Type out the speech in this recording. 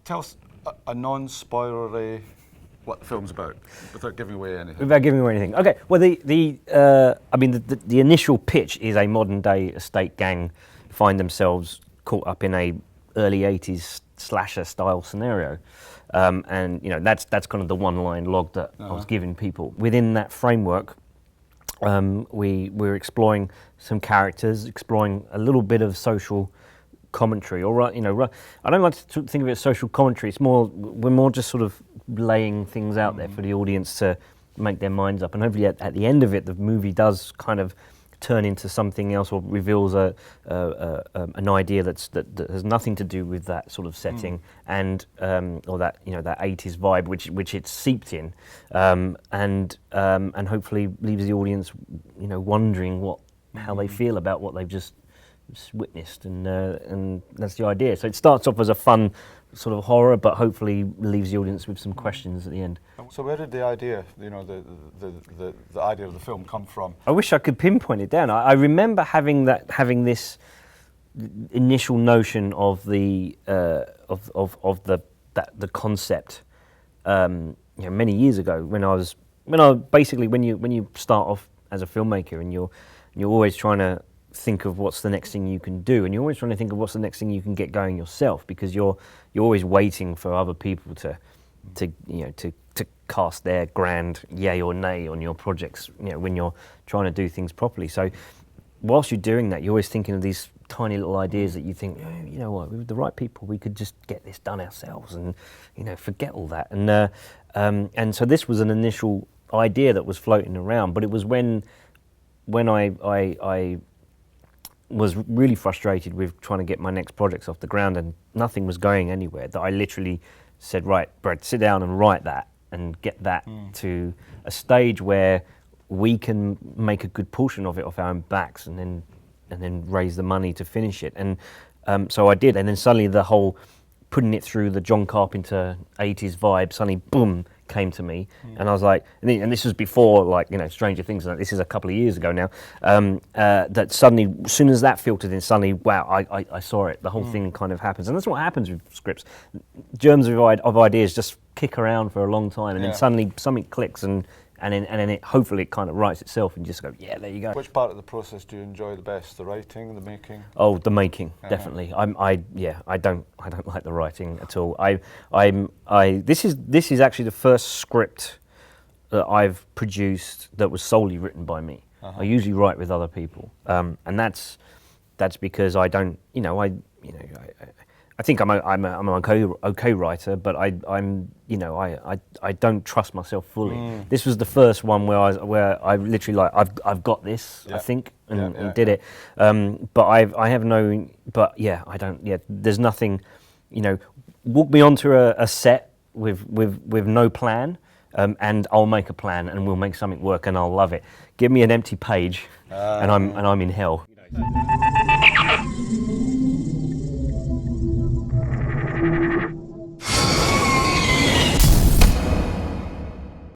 tell us a non-spoilery what the film's about, without giving away anything. Without giving away anything. Okay. Well, the initial pitch is a modern day estate gang find themselves caught up in a early '80s slasher style scenario, and that's kind of the one line log that I was giving people. Within that framework, we're exploring some characters, exploring a little bit of social commentary, I don't like to think of it as social commentary. We're more just sort of laying things out there for the audience to make their minds up, and hopefully at the end of it, the movie does kind of turn into something else, or reveals an idea that has nothing to do with that sort of setting, and or that that 80s vibe which it's seeped in, and hopefully leaves the audience wondering how they feel about what they've just witnessed, and that's the idea. So it starts off as a fun sort of horror, but hopefully leaves the audience with some questions at the end. So where did the idea, the idea of the film come from? I wish I could pinpoint it down. I remember having this initial notion of the concept, many years ago when you start off as a filmmaker and you're always trying to think of what's the next thing you can do, and you're always trying to think of what's the next thing you can get going yourself, because you're always waiting for other people to cast their grand yay or nay on your projects, when you're trying to do things properly. So whilst you're doing that, you're always thinking of these tiny little ideas that you think, you know what, with the right people we could just get this done ourselves, and forget all that. And so this was an initial idea that was floating around, but it was when I was really frustrated with trying to get my next projects off the ground and nothing was going anywhere, that I literally said, right, Brad, sit down and write that and get that to a stage where we can make a good portion of it off our own backs, and then raise the money to finish it. And so I did, and then suddenly the whole putting it through the John Carpenter 80s vibe suddenly, boom, came to me, and I was like, and this was before Stranger Things. This is a couple of years ago now. That suddenly, as soon as that filtered in, suddenly, wow, I saw it. The whole thing kind of happens, and that's what happens with scripts. Germs of ideas just kick around for a long time, and then suddenly something clicks, and then it hopefully it kind of writes itself, and you just go, yeah, there you go. Which part of the process do you enjoy the best? The writing, the making? Oh, the making, definitely. I don't like the writing at all. This is actually the first script that I've produced that was solely written by me. I usually write with other people, and that's because I don't, I think I'm an okay writer, but I don't trust myself fully. This was the first one where I literally I've got this, I think, and did it. But I have no, but I don't. There's nothing. Walk me onto a set with no plan, and I'll make a plan, and we'll make something work, and I'll love it. Give me an empty page, and I'm in hell.